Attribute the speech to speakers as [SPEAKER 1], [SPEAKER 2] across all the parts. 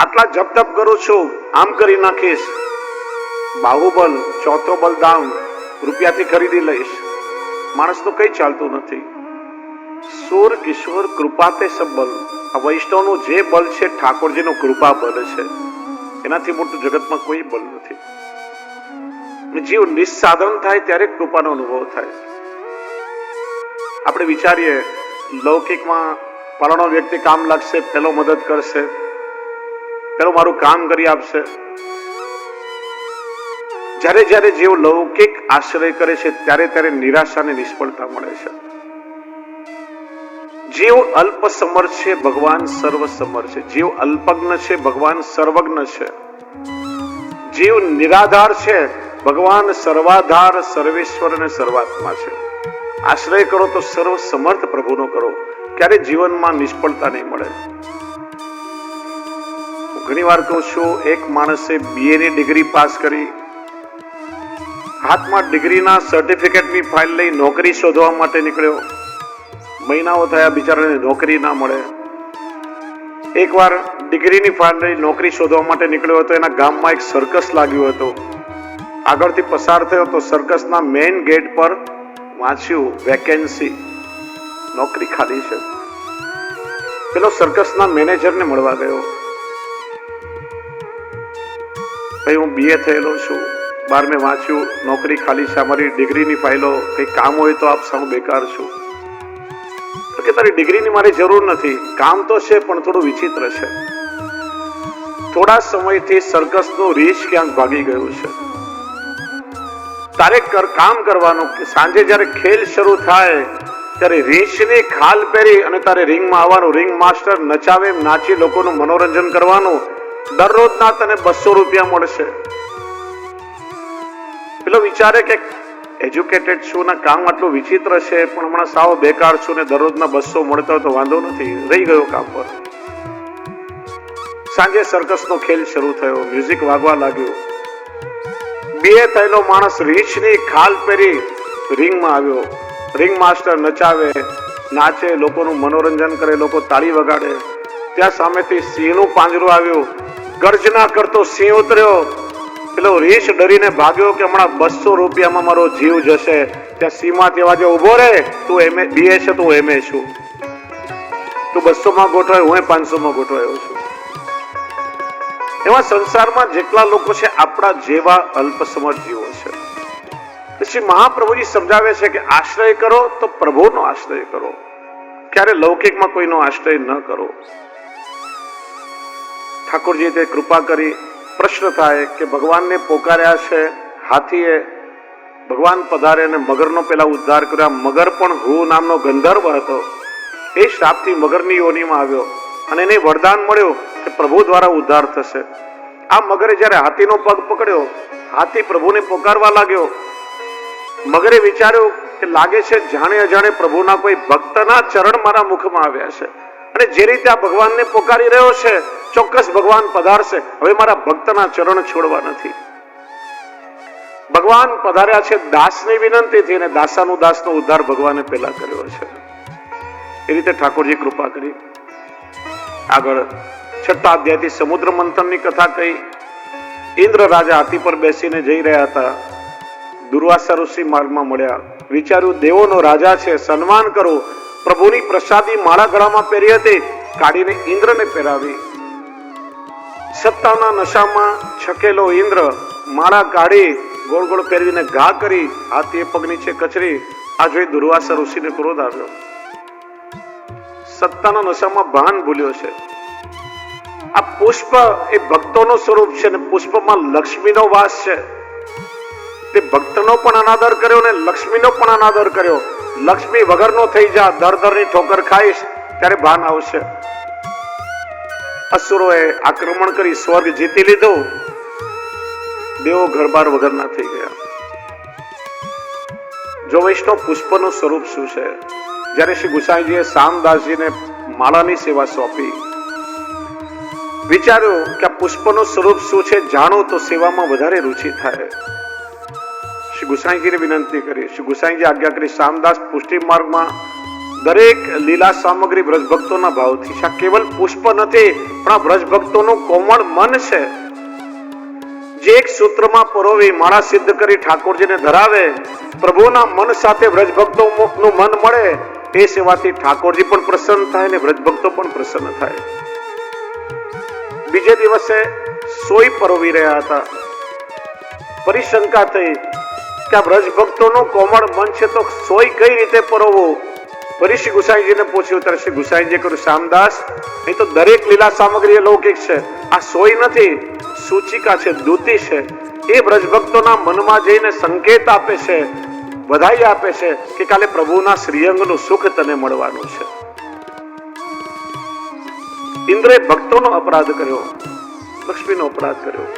[SPEAKER 1] આટલા જપ તપ કરું છું, આમ કરી નાખીશ, બાહુબલ ચોથો બલદામ રૂપિયાથી ખરીદી લઈશ. માણસ તો કઈ ચાલતું નથી. સુર કિશોર કૃપા તે સબલ. આ વૈષ્ણવનું જે બલ છે ઠાકોરજીનું કૃપા બલ છે. એનાથી મોટું જગતમાં કોઈ બલ નથી. જીવ નિસ્સાધન થાય ત્યારે કૃપાનો અનુભવ થાય. આપણે વિચારીએ લૌકિકમાં ફલાણો વ્યક્તિ કામ લાગશે, પેલો મદદ કરશે, પેલો મારું કામ કરી આપશે. જ્યારે જ્યારે જીવ લૌકિક આશ્રય કરે છે ત્યારે ત્યારે નિરાશા અને નિષ્ફળતા મળે છે. જીવ અલ્પ સમર્થ છે, ભગવાન સર્વ સમર્થ છે. જીવ અલ્પજ્ઞ છે, ભગવાન સર્વજ્ઞ છે. જીવ નિરાધાર છે, ભગવાન સર્વાધાર, સર્વેશ્વર અને સર્વાત્મા છે. આશ્રય કરો તો સર્વ સમર્થ પ્રભુનો કરો, ક્યારે જીવનમાં નિષ્ફળતા નહીં મળે. ઘણી વાર કહું છું, એક માણસે BA ની ડિગ્રી પાસ કરી, હાથમાં ડિગ્રીના સર્ટિફિકેટની ફાઇલ લઈ નોકરી શોધવા માટે નીકળ્યો. મહિનાઓ થયા, બિચારાને નોકરી ના મળે. એકવાર ડિગ્રીની ફાઇલ લઈ નોકરી શોધવા માટે નીકળ્યો હતો. એના ગામમાં એક સર્કસ લાગ્યું હતું. આગળથી પસાર થયો તો સર્કસના મેઇન ગેટ પર વાંચ્યું વેકેન્સી, નોકરી ખાલી છે. પેલો સર્કસના મેનેજરને મળવા ગયો. ભાઈ, હું BA થયેલો છું, 12 વાંચ્યું, નોકરી ખાલી છે, અમારી ડિગ્રીની ફાઇલો કઈ કામ હોય તો આપ સામે બેકાર છું. તો કે તારી ડિગ્રીની મારી જરૂર નથી, કામ તો છે પણ થોડું વિચિત્ર છે. થોડા સમયથી સર્કસનું રીચ ક્યાંક ભાગી ગયું છે. તારે કામ કરવાનું કે સાંજે જ્યારે ખેલ શરૂ થાય ત્યારે રીંછની ખાલ પહેરી અને તારે રિંગમાં આવવાનું. રિંગ માસ્ટર નચાવે, નાચી લોકોનું મનોરંજન કરવાનું. દરરોજના તને 200 રૂપિયા મળશે. પેલો વિચારે કે એજ્યુકેટેડ છું ને કામ આટલું વિચિત્ર છે, પણ હમણાં સાવ બેકાર છું ને દરરોજના 200 મળતા હોય તો વાંધો નથી, રહી ગયો કામ પર. સાંજે સર્કસનો ખેલ શરૂ થયો, મ્યુઝિક વાગવા લાગ્યું. BA થયેલો માણસ રીંછની ખાલ પહેરી રિંગમાં આવ્યો. રિંગ માસ્ટર નચાવે, નાચે, લોકોનું મનોરંજન કરે, લોકો તાળી વગાડે. ત્યાં સામેથી સિંહનું પાંજરું આવ્યું. ગર્જના કરતો સિંહ ઉતર્યો. પેલો રીંછ ડરીને ભાગ્યો કે હમણાં 200 રૂપિયામાં મારો જીવ જશે. ત્યાં સિંહમાંથી અવાજે, ઉભો રે, તું BA છે, તું MA છું, તું 200 માં ગોઠવાય, હું 500 માં ગોઠવાયો છું. એવા સંસારમાં જેટલા લોકો છે આપણા જેવા અલ્પસમર્થ જીવો છે. પછી મહાપ્રભુજી સમજાવે છે કે આશ્રય કરો તો પ્રભુનો આશ્રય કરો, ક્યારે લૌકિકમાં કોઈનો આશ્રય ન કરો. ઠાકોરજીએ તે કૃપા કરી. પ્રશ્ન થાય કે ભગવાનને પોકાર્યા છે, હાથીએ ભગવાન પધારે અને મગરનો પેલા ઉદ્ધાર કર્યો. મગર પણ હુ નામનો ગંધર્વ હતો, એ શ્રાપથી મગરની યોનિમાં આવ્યો અને એને વરદાન મળ્યું કે પ્રભુ દ્વારા ઉદ્ધાર થશે. આ મગરે જ્યારે હાથીનો પગ પકડ્યો, હાથી પ્રભુને પોકારવા લાગ્યો. મગરે વિચાર્યું કે લાગે છે જાણે અજાણે પ્રભુના કોઈ ભક્તના ચરણ મારા મુખમાં આવ્યા છે, અને જે રીતે આ ભગવાનને પોકારી રહ્યો છે ચોક્કસ ભગવાન પધારશે. હવે મારા ભક્તના ચરણ છોડવા નથી. ભગવાન પધાર્યા છે દાસની વિનંતીથી, અને દાસાનું દાસનો ઉદ્ધાર ભગવાને પહેલા કર્યો છે. એ રીતે ઠાકોરજી કૃપા કરી. આગળ 6થા અધ્યાયથી સમુદ્ર મંથનની કથા કહી. ઇન્દ્ર રાજા હાથી પર બેસીને જઈ રહ્યા હતા. દુર્વાસા ઋષિ માર્ગમાં મળ્યા. વિચાર્યું દેવોનો રાજા છે, સન્માન કરો. પ્રભુની પ્રસાદી માળા ગળામાં પહેરી હતી, કાઢીને ઇન્દ્રને પહેરાવી. સત્તાના નશામાં છકેલો ઇન્દ્ર માળા કાઢી ગોળ ગોળ પહેરવીને ઘા કરી, હાથીએ પગ નીચે કચરી. આ જોઈ દુર્વાસા ઋષિને ક્રોધ આવ્યો. સત્તાના નશામાં ભાન ભૂલ્યો છે. આ પુષ્પ એ ભક્તોનું સ્વરૂપ છે, ને પુષ્પમાં લક્ષ્મીનો વાસ છે. તે ભક્તનો પણ અનાદર કર્યો ને લક્ષ્મીનો પણ અનાદર કર્યો. લક્ષ્મી વગરનો થઈ જા, દર દરની ઠોકર ખાઈશ ત્યારે ભાન આવશે. અસુરોએ આક્રમણ કરી સ્વર્ગ જીતી લીધો. દેવો ઘરબાર વગરના થઈ ગયા. જો વૈષ્ણવ પુષ્પનું સ્વરૂપ શું છે? જ્યારે શ્રી ગુસાઈજીએ શામદાસજીને માળાની સેવા સોંપી, વિચાર્યું કે આ પુષ્પનું સ્વરૂપ શું છે, જાણો તો સેવામાં વધારે રુચિ થાય. શ્રી ગુસાઈજીને વિનંતી કરી. શ્રી ગુસાઈજી આજ્ઞા કરી. શામદાસ પુષ્ટિ માર્ગમાં દરેક લીલા સામગ્રી બ્રજ ભક્તોના ભાવથી છે. આ કેવલ પુષ્પ નથી, પણ આ બ્રજ ભક્તોનું કોમળ મન છે, જે એક સૂત્રમાં પરોવી માળા સિદ્ધ કરી ઠાકોરજીને ધરાવે. પ્રભુના મન સાથે બ્રજ ભક્તોનું મન મળે, એ સેવાથી ઠાકોરજી પણ પ્રસન્ન થાય ને બ્રજ ભક્તો પણ પ્રસન્ન થાય. બીજે દિવસે સોય પરોવી રહ્યા હતા. પરિશંકા થઈ કે આ બ્રજ ભક્તોનું કોમળ મન છે તો સોય કઈ રીતે પરોવું. ફરી શ્રી ગુસાઈજીને પૂછ્યું ત્યારે શ્રી ગુસાઈજીએ કહ્યું, શ્યામદાસ, અહીં તો દરેક લીલા સામગ્રી લૌકિક છે, આ સોય નથી, સૂચિકા છે, દૂતી છે. એ બ્રજ ભક્તોના મનમાં જઈને સંકેત આપે છે, વધાઈ આપે છે કે કાલે પ્રભુના શ્રીઅંગનું સુખ તને મળવાનું છે. ઇન્દ્રએ ભક્તોનો અપરાધ કર્યો, લક્ષ્મીનો અપરાધ કર્યો.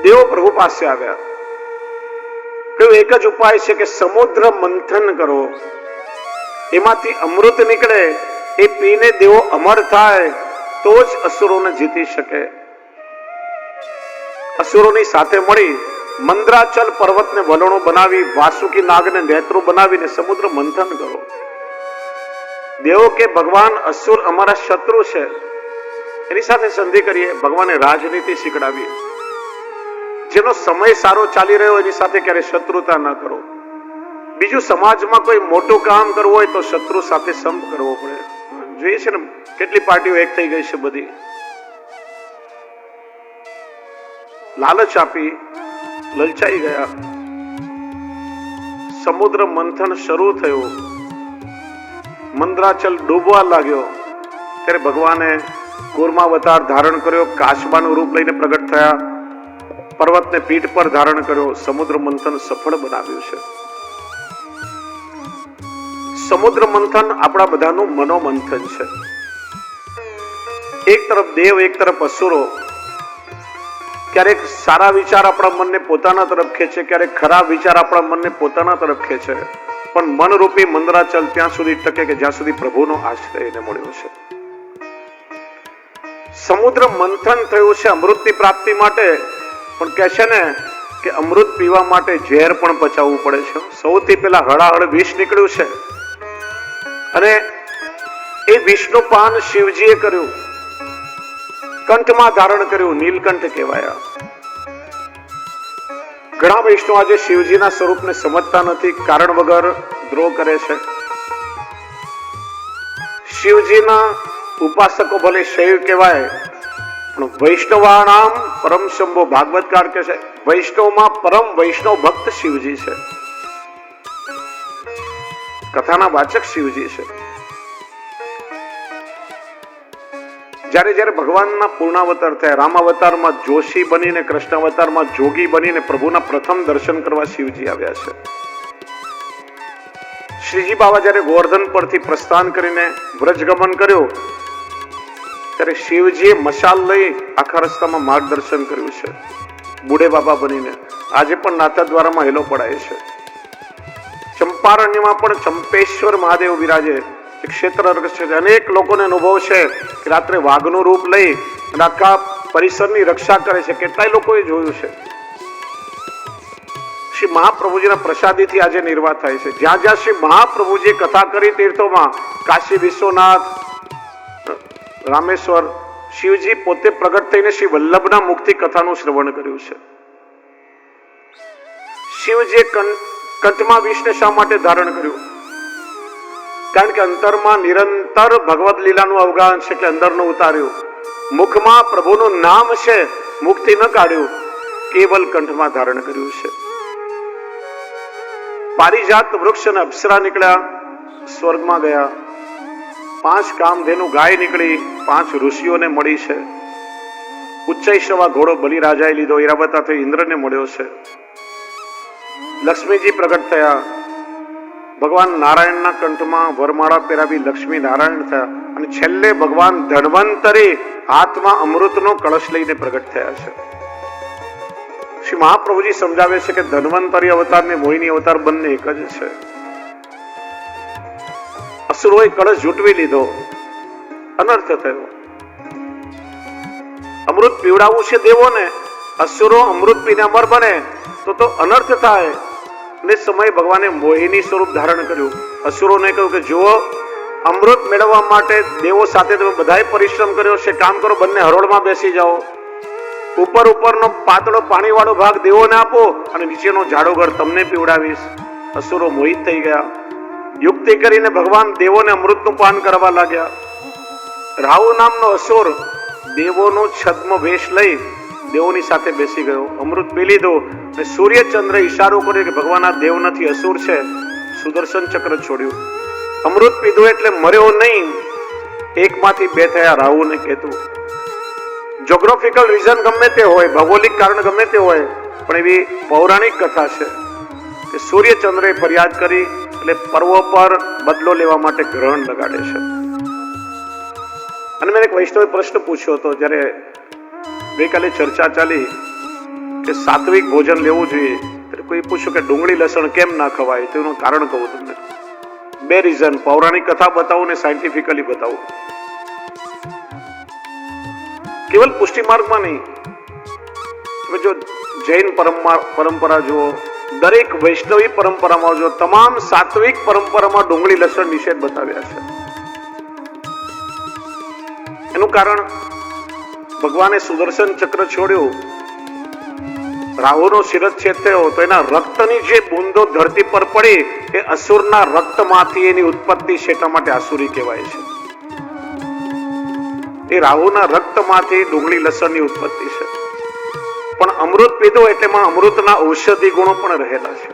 [SPEAKER 1] દેવો પ્રભુ પાસે આવ્યા. કહ્યું, એક જ ઉપાય છે કે સમુદ્ર મંથન કરો, એમાંથી અમૃત નીકળે, એ પીને દેવો અમર થાય તો જ અસુરોને જીતી શકે. અસુરોની સાથે મળી મંદ્રાચલ પર્વતને વલણો બનાવી, વાસુકી નાગને નેત્રો બનાવીને સમુદ્ર મંથન કરો. દેવો કે ભગવાન અસુર અમારા શત્રુ છે, એની સાથે સંધિ કરીએ. ભગવાને રાજનીતિ શીખડાવી, જેનો સમય સારો ચાલી રહ્યો એની સાથે ક્યારે શત્રુતા ન કરો. બીજું, સમાજમાં કોઈ મોટું કામ કરવું હોય તો શત્રુ સાથે સંપ કરવો પડે. જોઈએ છે ને કેટલી પાર્ટીઓ એક થઈ ગઈ છે. બધી લાલચ આપી લલચાઈ ગયા. સમુદ્ર મંથન શરૂ થયું, મંદ્રાચલ ડૂબવા લાગ્યો. ત્યારે ભગવાને કૂર્માવતાર ધારણ કર્યો, કાચબાનું રૂપ લઈને પ્રગટ થયા, પર્વતને પીઠ પર ધારણ કર્યો, સમુદ્ર મંથન સફળ બનાવ્યું છે. સમુદ્ર મંથન આપણા બધાનું મનોમંથન છે. એક તરફ દેવ, એક તરફ અસુરો. ક્યારેક સારા વિચાર આપણા મનને પોતાના તરફ ખેંચે, ક્યારેક ખરાબ વિચાર આપણા મનને પોતાના તરફ ખેંચે. પણ મનરૂપી મંદરાચલ ત્યાં સુધી ટકે કે જ્યાં સુધી પ્રભુનો આશ્રય એને મળ્યો છે. સમુદ્ર મંથન થયું છે અમૃતની પ્રાપ્તિ માટે, પણ કહે છે ને કે અમૃત પીવા માટે ઝેર પણ પચાવવું પડે છે. સૌથી પહેલા હળાહળ વિષ નીકળ્યું છે, અને એ વિષનું પાન શિવજીએ કર્યું, કંઠમાં ધારણ કર્યું, નીલકંઠ કહેવાયા. ઘણા વૈષ્ણવ આજે શિવજીના સ્વરૂપને સમજતા નથી, કારણ વગર દ્રોહ કરે છે. શિવજીના ઉપાસકો ભલે શૈવ કહેવાય, પણ વૈષ્ણવાણામ પરમ શંભો. ભાગવતકાર કહે છે વૈષ્ણવમાં પરમ વૈષ્ણવ ભક્ત શિવજી છે, કથાના વાચક શિવજી છે. જ્યારે જ્યારે ભગવાનના પૂર્ણાવતાર થયા, રામાવતારમાં જોશી બનીને, કૃષ્ણ અવતારમાં જોગી બનીને પ્રભુના પ્રથમ દર્શન કરવા શિવજી આવ્યા છે. શ્રીજી બાબા જ્યારે ગોવર્ધન પરથી પ્રસ્થાન કરીને વ્રજગમન કર્યું, ત્યારે શિવજીએ મશાલ લઈ આખા રસ્તામાં માર્ગદર્શન કર્યું છે, બુઢે બાબા બનીને. આજે પણ નાથા દ્વારામાં હેલો પડાય છે. ચંપારણ્યમાં પણ ચંપેશ્વર મહાદેવ વિરાજે, ક્ષેત્ર છે. અનેક લોકોને અનુભવ છે કે રાત્રે વાઘનું રૂપ લઈ અને આખા પરિસરની રક્ષા કરે છે. કેટલાય લોકોએ જોયું છે. શ્રી મહાપ્રભુજીના પ્રસાદીથી આજે નિર્વાહ થાય છે. જ્યાં જ્યાં શ્રી મહાપ્રભુજીએ કથા કરી તીર્થોમાં, કાશી વિશ્વનાથ, રામેશ્વર, શિવજી પોતે પ્રગટ થઈને શ્રી વલ્લભના મુખથી કથાનું શ્રવણ કર્યું છે. શિવજીએ કંઠમાં વિષને શા માટે ધારણ કર્યું? કારણ કે અંતરમાં નિરંતર ભગવદ લીલાનું અવગાહન છે, એટલે અંદરનું ઉતાર્યું. મુખમાં પ્રભુનું નામ છે, મુખથી ન કાઢ્યું, કેવલ કંઠમાં ધારણ કર્યું છે. પારિજાત વૃક્ષ અને અપ્સરા નીકળ્યા, સ્વર્ગમાં ગયા. 5 કામધેનુ ગાય નીકળી, 5 ઋષિઓને મળી છે. ઉચ્ચૈશ્રવા ઘોડો બલિરાજાએ લીધો, ઈરાવતાથી ઇન્દ્રને મળ્યો છે. લક્ષ્મીજી પ્રગટ થયા, ભગવાન નારાયણના કંઠમાં વરમાળા પહેરાવી લક્ષ્મી નારાયણ થયા, અને છેલ્લે ભગવાન ધન્વંતરી હાથમાં અમૃતનો કળશ લઈને પ્રગટ થયા છે. શ્રી મહાપ્રભુજી સમજાવે છે કે ધન્વંતરી અવતાર ને મોહિની અવતાર બંને એક જ છે. અસુરોએ કળશ ઝૂંટવી લીધો, અનર્થ થયો. અમૃત પીવડાવવું છે દેવોને, અસુરો અમૃત પીને અમર બને તો અનર્થ થાય. અને સમયે ભગવાને મોહિની સ્વરૂપ ધારણ કર્યું. અસુરોને કહ્યું કે જુઓ, અમૃત મેળવવા માટે દેવો સાથે તમે બધાએ પરિશ્રમ કર્યો છે, કામ કરો, બંને હરોળમાં બેસી જાઓ, ઉપરનો પાતળો પાણીવાળો ભાગ દેવોને આપો અને નીચેનો જાડો ઘર તમને પીવડાવીશ. અસુરો મોહિત થઈ ગયા. યુક્તિ કરીને ભગવાન દેવોને અમૃતનું પાન કરવા લાગ્યા. રાહુ નામનો અસુર દેવોનો છદ્મ વેશ લઈ દેવોની સાથે બેસી ગયો. અમૃત પી લીધું અને સૂર્યચંદ્ર ઈશારો કર્યો કે ભગવાન આ દેવ નથી, અસુર છે. સુદર્શન ચક્ર છોડ્યું. અમૃત પીધું એટલે મર્યો નહીં, એકમાંથી બે થયા, રાહુ ને કેતુ. જોગ્રાફિકલ રીઝન ગમે તે હોય, ભૌગોલિક કારણ ગમે તે હોય, પણ એવી પૌરાણિક કથા છે કે સૂર્યચંદ્રે ફરિયાદ કરી એટલે પર્વ પર બદલો લેવા માટે ગ્રહણ લગાડે છે. અને મેં એક વૈષ્ણવે પ્રશ્ન પૂછ્યો હતો જ્યારે ગઈકાલે ચર્ચા ચાલી કે સાત્વિક ભોજન લેવું જોઈએ, ત્યારે કોઈ પૂછ્યું કે ડુંગળી લસણ કેમ ના ખવાય, તો એનું કારણ કહું તમને. બે રીઝન, પૌરાણિક કથા બતાવું ને સાયન્ટિફિકલી બતાવું. કેવલ પુષ્ટિ માર્ગમાં નહીં, તમે જો જૈન પરંપરા જુઓ, દરેક વૈષ્ણવી પરંપરામાં જો, તમામ સાત્વિક પરંપરામાં ડુંગળી લસણ નિષેધ બતાવ્યા છે. એનું કારણ ભગવાને સુદર્શન ચક્ર છોડ્યું, રાહુનો શિરચ્છેદ થયો તો એના રક્તની જે બૂંદો ધરતી પર પડી એ અસુરના રક્તમાંથી એની ઉત્પત્તિ છે, એટલા માટે આસુરી કહેવાય છે. એ રાહુના રક્તમાંથી ડુંગળી લસણની ઉત્પત્તિ છે. પણ અમૃત પીધું એટલે એમાં અમૃતના ઔષધિ ગુણો પણ રહેલા છે.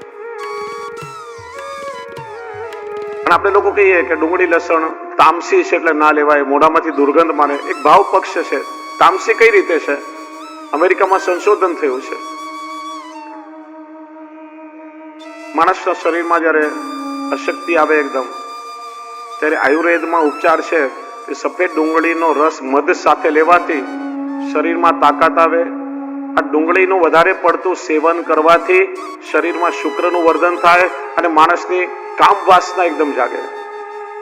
[SPEAKER 1] અને આપણે લોકો કહીએ કે ડુંગળી લસણ તામસી છે એટલે ના લેવાય, મોઢામાંથી દુર્ગંધ મારે. એક ભાવ પક્ષ છે. તામસી કઈ રીતે છે? અમેરિકામાં સંશોધન થયું છે. માણસના શરીરમાં જ્યારે અશક્તિ આવે એકદમ, ત્યારે આયુર્વેદમાં ઉપચાર છે કે સફેદ ડુંગળીનો રસ મધ સાથે લેવાથી શરીરમાં તાકાત આવે. આ ડુંગળીનું વધારે પડતું સેવન કરવાથી શરીરમાં શુક્રનું વર્ધન થાય અને માણસની કામ વાસના એકદમ જાગે.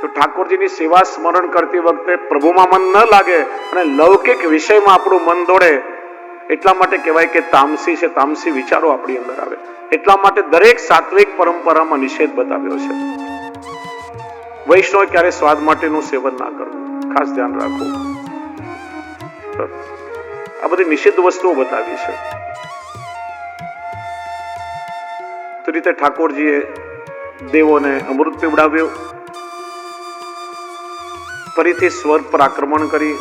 [SPEAKER 1] તો ઠાકોરજીની સેવા સ્મરણ કરતી વખતે પ્રભુમાં મન ન લાગે અને લૌકિક વિષયમાં આપણું મન દોડે, એટલા માટે કહેવાય કે તામસી છે, તામસી વિચારો આપણી અંદર આવે. એટલા માટે દરેક સાત્વિક પરંપરામાં નિષેધ બતાવ્યો છે. વૈષ્ણવ ક્યારે સ્વાદ માટેનું સેવન ના કરવું, ખાસ ધ્યાન રાખવું. આ બધી નિષિદ્ધ વસ્તુઓ બતાવી છે. તો રીતે ઠાકોરજીએ દેવોને અમૃત પીવડાવ્યું, ફરીથી સ્વર્ગ પર આક્રમણ કરી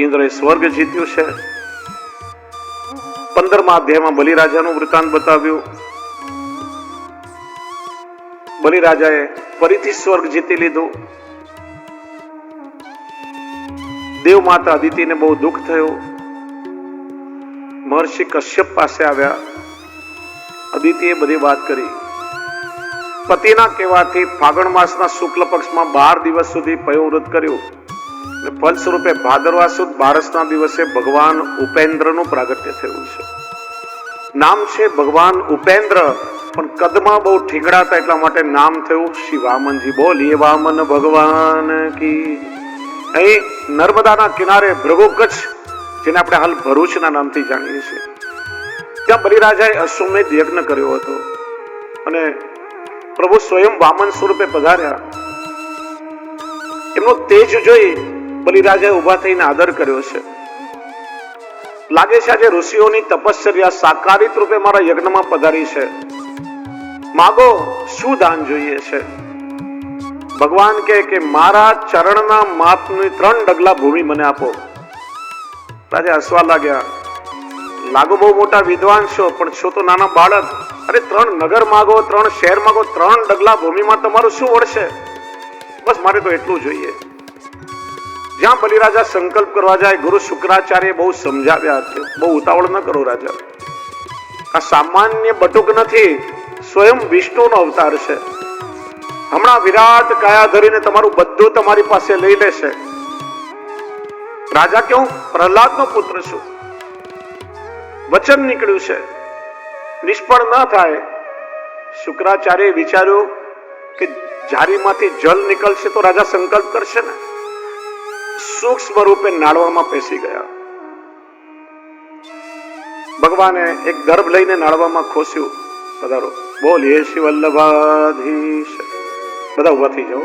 [SPEAKER 1] ઇન્દ્રએ સ્વર્ગ જીત્યું છે. 15મા અધ્યાયમાં બલિરાજાનું વૃત્તાંત બતાવ્યું. બલિરાજાએ ફરીથી સ્વર્ગ જીતી લીધું. દેવ માતા અદિતિને બહુ દુઃખ થયું. મહર્ષિ કશ્યપ પાસે આવ્યા. અદિતિએ બધી વાત કરી. પતિના કહેવાથી ફાગણ માસના શુક્લ પક્ષમાં 12 દિવસ સુધી પયોવ્રત કર્યું. ફલ સ્વરૂપે ભાદરવા સુદ 12ના દિવસે ભગવાન ઉપેન્દ્રનું પ્રાગટ્ય થયું છે. નામ છે ભગવાન ઉપેન્દ્ર, પણ કદમાં બહુ ઠીકડા હતા એટલા માટે નામ થયું શ્રી વામનજી. બોલીએ વામન ભગવાન કી. અહીં નર્મદાના કિનારે ભૃગુ કચ્છ, જેને આપણે હાલ ભરૂચના નામથી જાણીએ છીએ, ત્યાં બલિરાજાએ અશ્વમેધ યજ્ઞ કર્યો હતો અને પ્રભુ સ્વયં વામન સ્વરૂપે પધાર્યા. એમનો તેજ જોઈ બલિરાજાએ ઉભા થઈને આદર કર્યો છે. લાગે છે આજે ઋષિઓની તપશ્ચર્યા સાકારિત રૂપે મારા યજ્ઞમાં પધારી છે. માગો, શું દાન જોઈએ છે? ભગવાન કહે કે મારા ચરણના માપની 3 ડગલા ભૂમિ મને આપો. રાજા હસવા લાગ્યા. લાગો બહુ મોટા વિદ્વાન છો, પણ છો તો નાના બાળક. અરે 3 નગર માગો, 3 શહેર માગો, 3 ડગલા ભૂમિમાં તમારું શું વળશે? બસ મારે તો એટલું જોઈએ. જ્યાં બલિરાજા સંકલ્પ કરવા જાય, ગુરુ શુક્રાચાર્ય બહુ સમજાવ્યા છે, બહુ ઉતાવળ ન કરો રાજા. આ સામાન્ય બટુક નથી, સ્વયં વિષ્ણુનો અવતાર છે. હમણાં વિરાટ કાયા ધરીને તમારું બધું તમારી પાસે લઈ લેશે. રાજા કેવું? પ્રહલાદનો પુત્ર છું. વચન નીકળ્યું છે, નિષ્ફળ ન થાય. શુક્રાચાર્ય વિચાર્યું કે જારીમાંથી જલ નીકળશે તો રાજા સંકલ્પ કરશે ને. સૂક્ષ્મ રૂપે નાળવામાં પેસી ગયા. ભગવાને એક દર્ભ લઈને નાળવામાં ખોસ્યું. પધારો. બોલીએ શ્રી વલ્લભાધીશ. બધા ઉભા થઈ જાઓ.